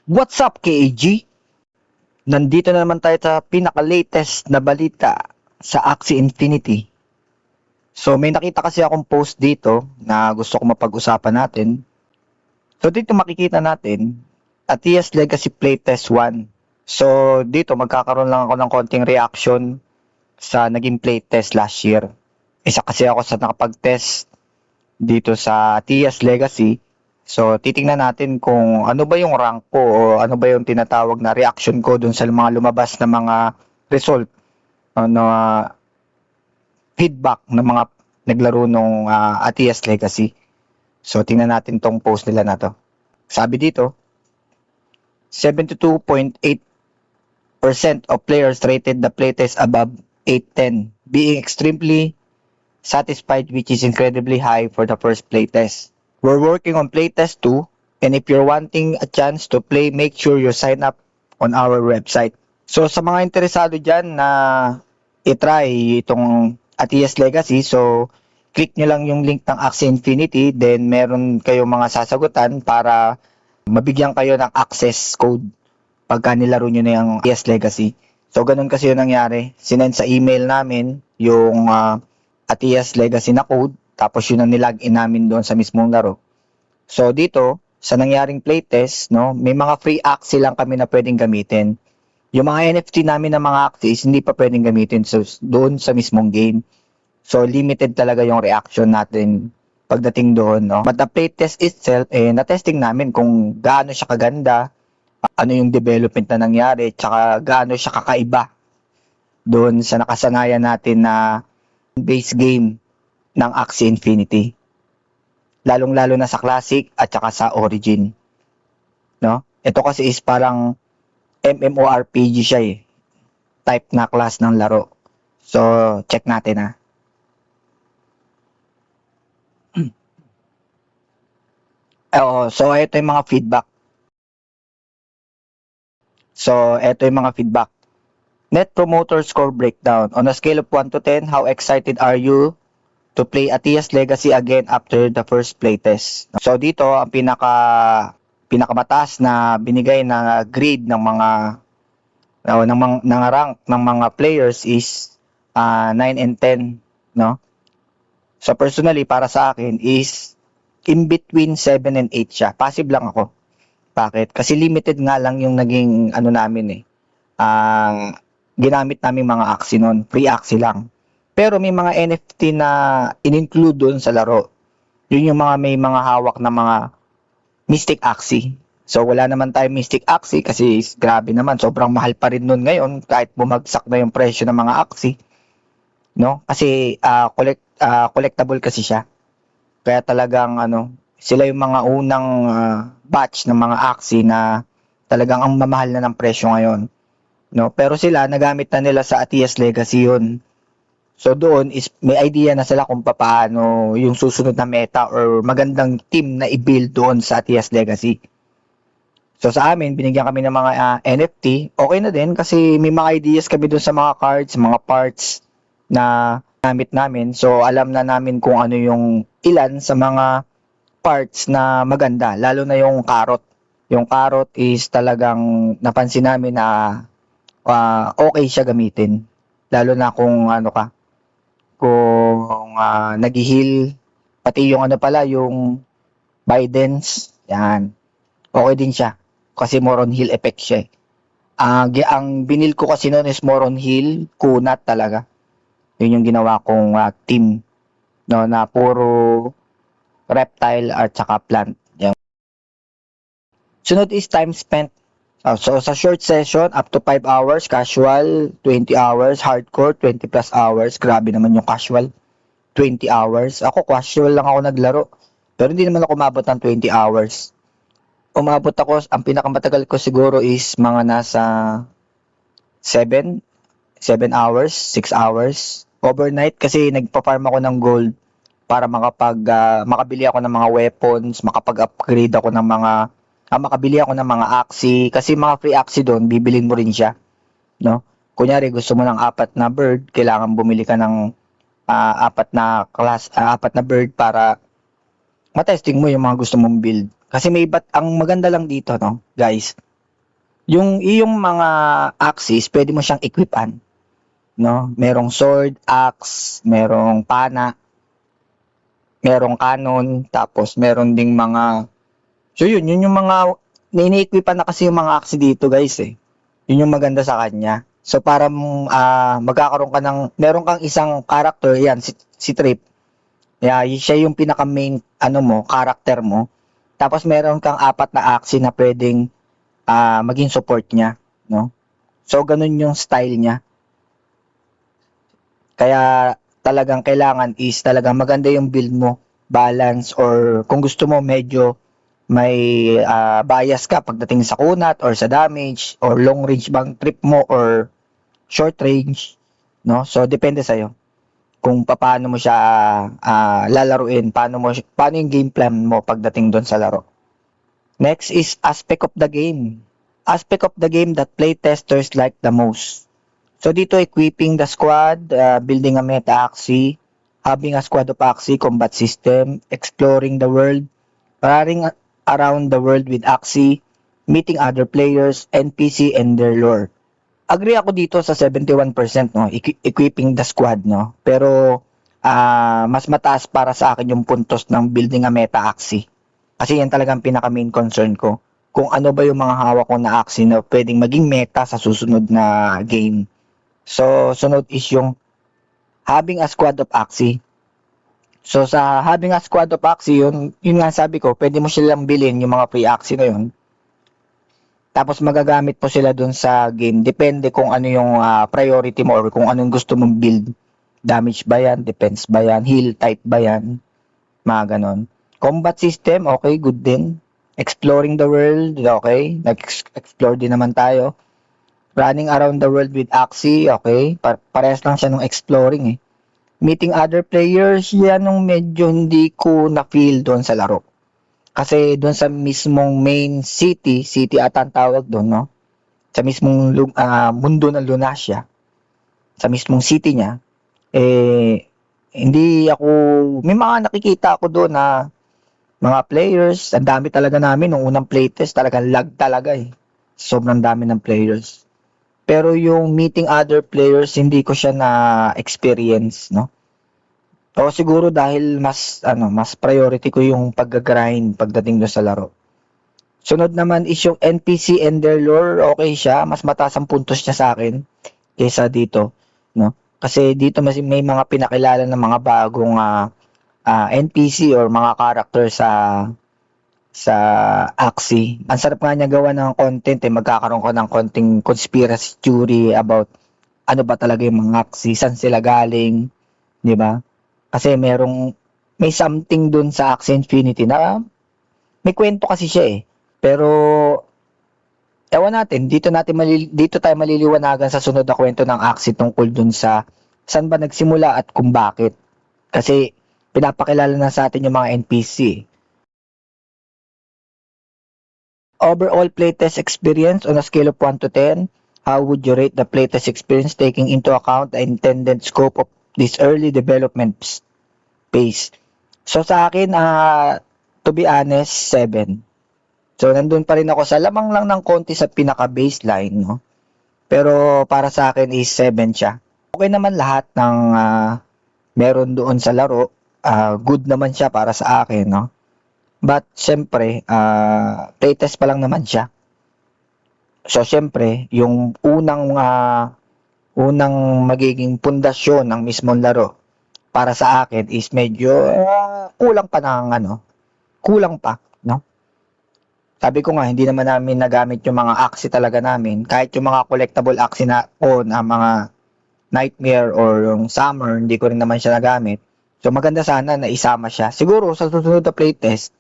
What's up, KAG? Nandito na naman tayo sa pinaka-latest na balita sa Axie Infinity. So, may nakita kasi akong post dito na gusto ko mapag-usapan natin. So, dito makikita natin, Atias Legacy Playtest 1. So, dito magkakaroon lang ako ng konting reaction sa naging playtest last year. Isa kasi ako sa nakapag-test dito sa Atias Legacy. So, titingnan natin kung ano ba yung rank ko o ano ba yung tinatawag na reaction ko dun sa mga lumabas na mga result, feedback ng mga naglaro nung Atias Legacy. So, tingnan natin tong post nila na to. Sabi dito, 72.8% of players rated the playtest above 810, being extremely satisfied, which is incredibly high for the first playtest. We're working on playtest 2, and if you're wanting a chance to play, make sure you sign up on our website. So sa mga interesado dyan na i-try itong Atias Legacy, so click nyo lang yung link ng Axie Infinity, then meron kayong mga sasagutan para mabigyan kayo ng access code pagka nilaro nyo na yung Atias Legacy. So ganun kasi yung nangyari. Sinend sa email namin yung Atias Legacy na code, tapos yun ang nilagin namin doon sa mismong laro. So dito, sa nangyaring playtest, no, may mga free Axie lang kami na pwedeng gamitin. Yung mga NFT namin na mga Axies, hindi pa pwedeng gamitin doon sa mismong game. So limited talaga yung reaction natin pagdating doon, no. But the playtest itself, na-testing namin kung gaano siya kaganda, ano yung development na nangyari, tsaka gaano siya kakaiba doon sa nakasanayan natin na base game ng Axie Infinity. Lalong-lalo na sa Classic at saka sa Origin. No? Ito kasi is parang MMORPG siya eh. Type na class ng laro. So, check natin . So, ito yung mga feedback. Net Promoter Score Breakdown. On a scale of 1 to 10, how excited are you to play Atias Legacy again after the first playtest? So dito ang pinakamataas na binigay na grade ng mga ng rank ng mga players is 9 and 10, no? So personally para sa akin is in between 7 and 8 siya. Passive lang ako. Bakit? Kasi limited nga lang yung naging namin ginamit namin mga Axie noon, free Axie lang. Pero may mga NFT na in-include doon sa laro. Yun yung mga may mga hawak na mga Mystic Axie. So wala naman tayo Mystic Axie kasi grabe naman, sobrang mahal pa rin noon ngayon kahit bumagsak na yung presyo ng mga Axie. No? Kasi collectible kasi siya. Kaya talagang sila yung mga unang batch ng mga Axie na talagang ang mamahal na ng presyo ngayon. No, pero sila nagamit na nila sa Atias Legacy yun. So doon is may idea na sila kung paano yung susunod na meta or magandang team na i-build doon sa Atias Legacy. So sa amin, binigyan kami ng mga NFT. Okay na din kasi may mga ideas kami doon sa mga cards, mga parts na gamit namin. So alam na namin kung ano yung ilan sa mga parts na maganda, lalo na yung carrot. Yung carrot is talagang napansin namin na okay siya gamitin, lalo na kung kung nag-heal, pati yung yung Biden's, yan, okay din siya kasi more on heal effect siya ang binil ko kasi noon is more on heal, kunat talaga. Yun yung ginawa kong team, no, na puro reptile at saka plant. Yan. Sunod is time spent. So sa short session, up to 5 hours, casual, 20 hours, hardcore, 20 plus hours. Grabe naman yung casual, 20 hours. Ako, casual lang ako naglaro. Pero hindi naman ako umabot ng 20 hours. Umabot ako, ang pinakamatagal ko siguro is mga nasa 7 hours, 6 hours. Overnight kasi nagpa-farm ako ng gold para makabili ako ng mga weapons, makapag-upgrade ako ng mga makabili ako ng mga Axie, kasi mga free Axie doon, bibilin mo rin siya, no? Kunyari, gusto mo ng 4 na bird, kailangan bumili ka ng 4 na bird para matesting mo yung mga gusto mong build. Kasi ang maganda lang dito, no, guys, Yung iyong mga axes, pwede mo siyang equipan, no? Merong sword, axe, merong pana, merong cannon, tapos meron ding mga, so yun yung mga, ini-equipan na kasi yung mga axe dito guys eh. Yun yung maganda sa kanya. So para magkakaroon ka ng, meron kang isang character, yan, si Trip. Yeah, siya yung pinaka main, character mo. Tapos meron kang apat na axe na pwedeng maging support niya, no? So ganun yung style niya. Kaya talagang kailangan is talagang maganda yung build mo, balance, or kung gusto mo medyo may bias ka pagdating sa kunat or sa damage or long range bang trip mo or short range, no? So depende sa iyo kung paano mo siya lalaruin, paano yung game plan mo pagdating doon sa laro. Next is aspect of the game. Aspect of the game that playtesters like the most. So dito, equipping the squad, building a meta axie, having a squad of axie combat system, exploring the world, running around the world with axie, meeting other players, NPC, and their lore. Agree ako dito sa 71%, no, equipping the squad, no. Pero mas mataas para sa akin yung puntos ng building a meta axie. Kasi yan talagang pinaka main concern ko. Kung ano ba yung mga hawak ko na axie na pwedeng maging meta sa susunod na game. So, sunod is yung having a squad of axie. So, sa having a squad of axie, yun nga sabi ko, pwede mo silang bilhin yung mga free axie na yun. Tapos magagamit po sila dun sa game. Depende kung ano yung priority mo or kung anong gusto mong build. Damage ba yan? Defense ba yan? Heal type ba yan? Mga ganon. Combat system, okay, good din. Exploring the world, okay. Nag-explore din naman tayo. Running around the world with Axie, okay. Parehas lang siya nung exploring eh. Meeting other players, yan yung medyo hindi ko na-feel doon sa laro. Kasi doon sa mismong main city ata ang tawag doon, no? Sa mismong mundo ng Lunasia, sa mismong city niya, hindi ako, may mga nakikita ako doon na mga players, ang dami talaga namin nung unang playtest, talagang lag talaga eh. Sobrang dami ng players. Pero yung meeting other players, hindi ko siya na experience, no? O siguro dahil mas priority ko yung pag-grind pagdating do sa laro. Sunod naman is yung NPC and their lore, okay siya, mas mataas ang puntos niya sa akin kaysa dito, no? Kasi dito may mga pinakilala ng mga bagong NPC or mga character sa Axie. Ang sarap nga niya gawa ng content eh, magkakaroon ko ng konting conspiracy theory about ano ba talaga yung mga Axie, saan sila galing, di ba? Kasi may something dun sa Axie Infinity na may kwento kasi siya eh. Pero ewan natin, dito tayo maliliwanagan sa sunod na kwento ng Axie tungkol dun sa saan ba nagsimula at kung bakit. Kasi pinapakilala na sa atin yung mga NPC. Overall playtest experience on a scale of 1 to 10, how would you rate the playtest experience taking into account the intended scope of this early development phase? So sa akin, to be honest, 7. So nandun pa rin ako sa lamang lang ng konti sa pinaka-baseline, no? Pero para sa akin is 7 siya. Okay naman lahat ng meron doon sa laro. Good naman siya para sa akin, no? But syempre, playtest pa lang naman siya. So syempre, yung unang magiging pundasyon ng mismong laro para sa akin is medyo kulang pa, no? Sabi ko nga, hindi naman namin nagamit yung mga Axie talaga namin. Kahit yung mga collectible Axie na mga Nightmare or yung Summer, hindi ko rin naman siya nagamit. So maganda sana na isama siya. Siguro sa susunod na playtest,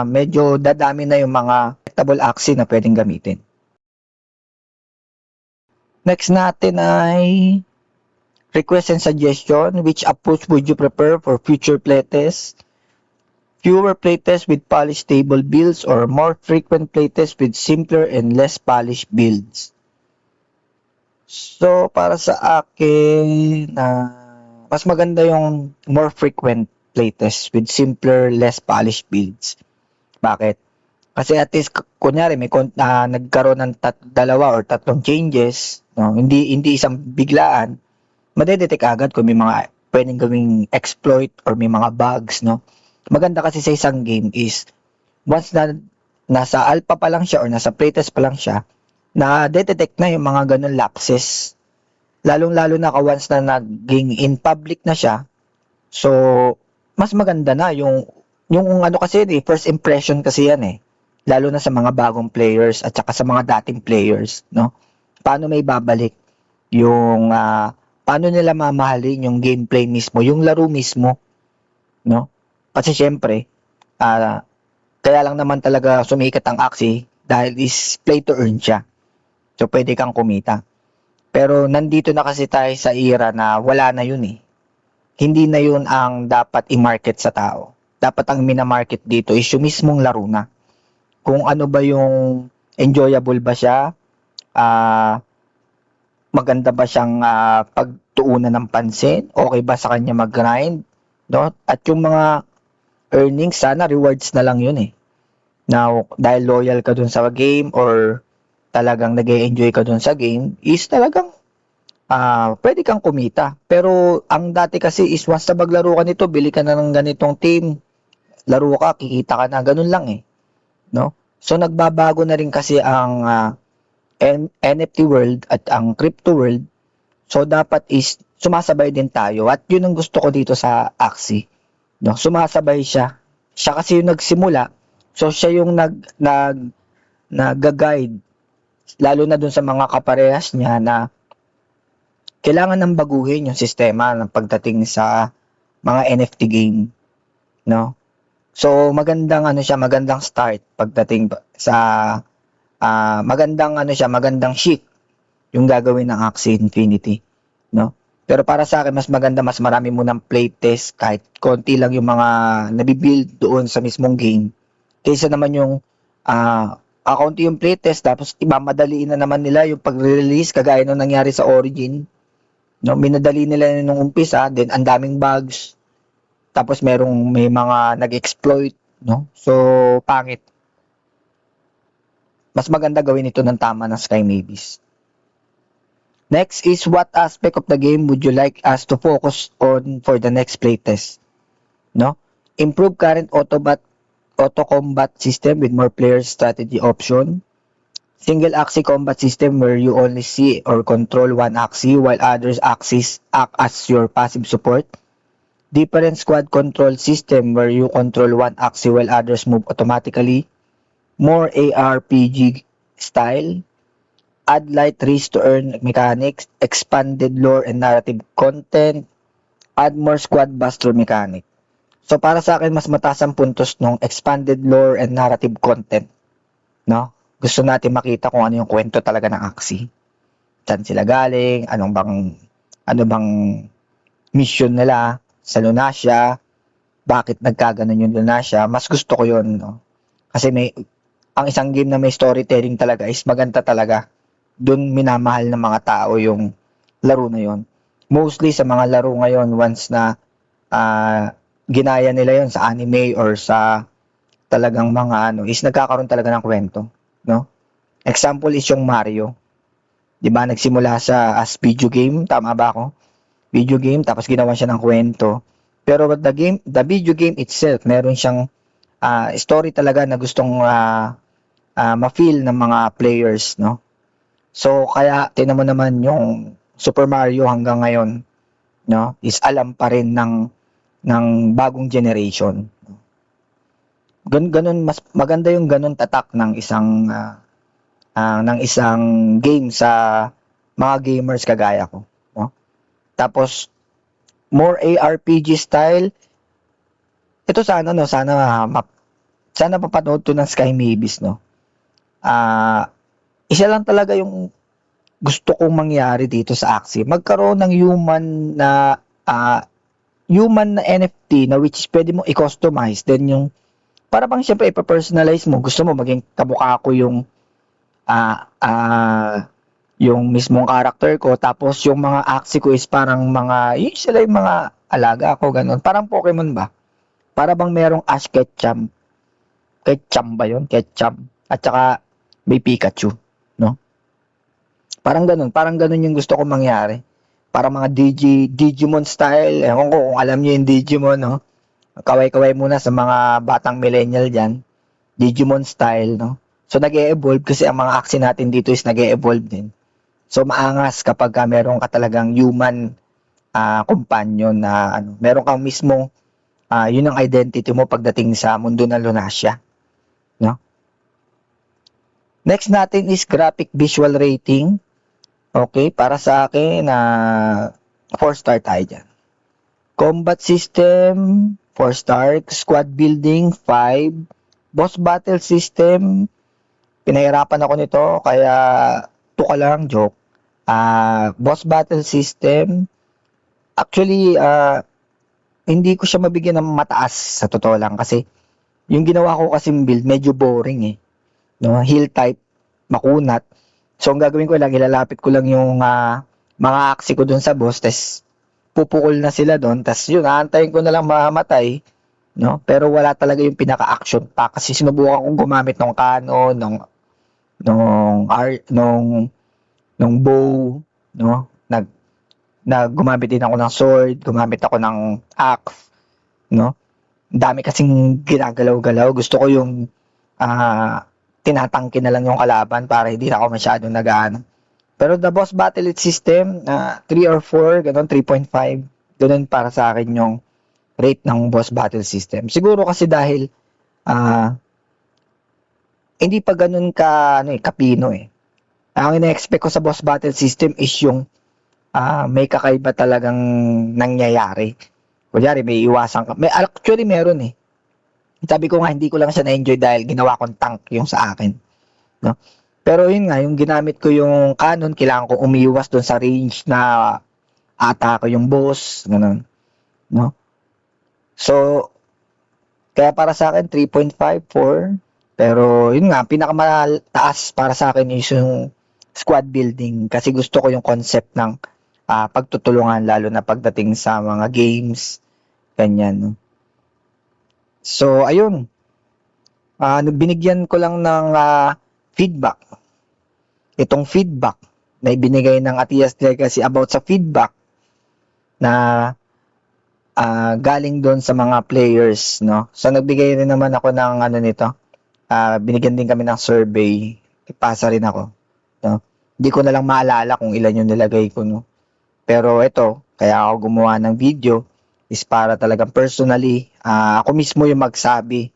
medyo dadami na yung mga collectible Axie na pwedeng gamitin. Next natin ay request and suggestion. Which approach would you prefer for future playtests? Fewer playtests with polished stable builds or more frequent playtests with simpler and less polished builds? So, para sa akin, mas maganda yung more frequent playtests with simpler, less polished builds. Bakit? Kasi at least kunyari nagkaroon ng dalawa or tatlong changes, no? Hindi isang biglaan, madedetect agad kung may mga pwedeng gawing exploit or may mga bugs, no? Maganda kasi sa isang game is once na nasa alpha pa lang siya or nasa playtest pa lang siya, na-detect na yung mga ganun lapses. Lalong-lalo na once na naging in public na siya, so mas maganda na yung ano kasi first impression kasi yan eh. Lalo na sa mga bagong players at saka sa mga dating players, no? Paano may babalik yung paano nila mamahalin yung gameplay mismo, yung laro mismo, no? Kasi syempre, kaya lang naman talaga sumikat ang Axie dahil is play to earn siya. So pwede kang kumita. Pero nandito na kasi tayo sa era na wala na yun eh. Hindi na yun ang dapat i-market sa tao. Dapat ang minamarket dito is yung mismong laro na. Kung ano ba yung enjoyable ba siya, maganda ba siyang pagtuunan ng pansin, okay ba sa kanya mag-grind, no? At yung mga earnings, sana rewards na lang yun eh. Now, dahil loyal ka dun sa game or talagang nag-enjoy ka dun sa game, is talagang pwede kang kumita. Pero ang dati kasi is once na maglaro ka nito, bili ka na ng ganitong team, laro ka, kikita ka na, ganun lang eh. No? So nagbabago na rin kasi ang NFT world at ang crypto world. So dapat is sumasabay din tayo at yun ang gusto ko dito sa Axie. No? Sumasabay siya. Siya kasi yung nagsimula. So siya yung nag-guide lalo na dun sa mga kaparehas niya na kailangan nang baguhin yung sistema ng pagdating sa mga NFT game, no? So magandang magandang start pagdating sa magandang shift yung gagawin ng Axie Infinity, no? Pero para sa akin mas maganda, mas marami mo ng playtest kahit konti lang yung mga nabibuild doon sa mismong game kaysa naman yung kaunti yung playtest tapos imamadaliin na naman nila yung pag-release kagaya nung nangyari sa Origin. No, minadali nila nung umpisa, then ang daming bugs. Tapos may mga nag-exploit, no? So pangit. Mas maganda gawin ito ng tama ng Sky Mavis. Next is what aspect of the game would you like us to focus on for the next playtest? No? Improve current auto combat system with more player strategy option. Single axis combat system where you only see or control one axis while others axis act as your passive support. Different squad control system where you control one axis while others move automatically. More ARPG style. Add light race to earn mechanics. Expanded lore and narrative content. Add more squad buster mechanic. So para sa akin mas mataas ang puntos ng expanded lore and narrative content, no? Gusto natin makita kung ano yung kwento talaga ng Axie. Saan sila galing, ano bang mission nila sa Lunasia, bakit nagkaganon yung Lunasia. Mas gusto ko yun, no? Kasi ang isang game na may storytelling talaga is maganda talaga. Doon minamahal ng mga tao yung laro na yon. Mostly sa mga laro ngayon, once na ginaya nila yon sa anime or sa talagang mga is nagkakaroon talaga ng kwento. No? Example is yung Mario. 'Di ba nagsimula sa as video game, tama ba ako? Video game tapos ginawa siya ng kwento. Pero the video game itself, meron siyang story talaga na gustong ma-feel ng mga players, no? So kaya tinan mo naman yung Super Mario hanggang ngayon, no? Is alam pa rin ng bagong generation. Ganun mas maganda yung ganun tatak ng isang game sa mga gamers kagaya ko, no? Tapos more ARPG style. Ito sana mapanood to ng Sky Mavis, no? Isa lang talaga yung gusto kong mangyari dito sa Axie. Magkaroon ng human na NFT na which is pwede mo i-customize. Then yung para bang syempre ipa-personalize mo. Gusto mo maging kamukha ko yung mismong character ko. Tapos yung mga Axie ko is parang yun sila yung mga alaga ko, ganun. Parang Pokemon ba? Para bang merong Ash Ketchum. Ketchum ba yun? Ketchum. At saka may Pikachu, no? Parang ganun yung gusto ko mangyari. Para mga Digimon style. Ewan ko kung alam niyo yung Digimon, no? Kaway-kaway muna sa mga batang millennial dyan. Digimon style, no? So, nag-e-evolve kasi ang mga action natin dito is nag-e-evolve din. So, maangas kapag meron ka talagang human companion na meron kang mismong yun ang identity mo pagdating sa mundo ng Lunasia, no? Next natin is graphic visual rating. Okay, para sa akin 4-star tayo dyan. Combat system 4-star, squad building 5, boss battle system pinahirapan ako nito kaya tuka lang, joke. Boss battle system actually hindi ko siya mabigyan ng mataas sa totoo lang kasi yung ginawa ko kasing build medyo boring eh. No, heal type, makunat. So ang gagawin ko lang, ilalapit ko lang yung mga aksi ko dun sa boss, tas pupukol na sila dun, tas yun, aantayin ko na lang mamamatay, no? Pero wala talaga yung pinaka-action pa kasi sinubukan kong gumamit ng cannon, nung bow, no? Gumamit din ako ng sword, gumamit ako ng axe, no? Dami kasing ginagalaw-galaw. Gusto ko yung tinatangke na lang yung kalaban para hindi na ako masyadong nagaan. Pero the boss battle system, 3 or 4, ganun, 3.5. Ganun para sa akin yung rate ng boss battle system. Siguro kasi dahil hindi pa ganun kapino eh. Ang ina-expect ko sa boss battle system is yung may kakaiba talagang nangyayari. Kunyari, may iwasan ka. Actually, meron eh. Sabi ko nga, hindi ko lang siya na-enjoy dahil ginawa kong tank yung sa akin. No? Pero yun nga, yung ginamit ko yung cannon, kailangan ko umiwas doon sa range na atake yung boss, ganun. No? So, kaya para sa akin, 3.5, 4. Pero yun nga, pinakamataas para sa akin is yung squad building kasi gusto ko yung concept ng pagtutulungan lalo na pagdating sa mga games, ganyan. No? So, ayun. Binigyan ko lang ng feedback. Itong feedback na ibinigay ng Atias Legacy about sa feedback na galing doon sa mga players, no? So, nagbigay rin naman ako ng nito. Binigyan din kami ng survey. Ipasa rin ako. No? Hindi ko na lang maalala kung ilan yung nilagay ko, no? Pero ito, kaya ako gumawa ng video is para talagang personally, ako mismo yung magsabi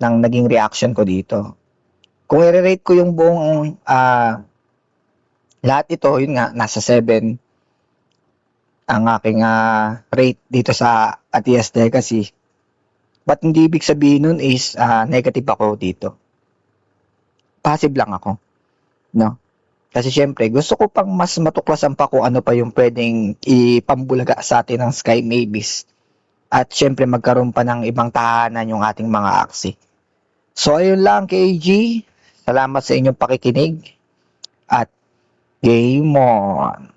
ng naging reaction ko dito. Kung i-rate ko yung buong lahat ito, yun nga, nasa 7 ang aking rate dito sa Atias Legacy. But hindi ibig sabihin nun is negative ako dito. Passive lang ako. No? Kasi syempre, gusto ko pang mas matuklasan pa kung ano pa yung pwedeng ipambulaga sa atin ng Sky Maybes. At syempre, magkaroon pa ng ibang tahanan yung ating mga aksi. So, ayun lang, KG. Salamat sa inyong pakikinig. At game on!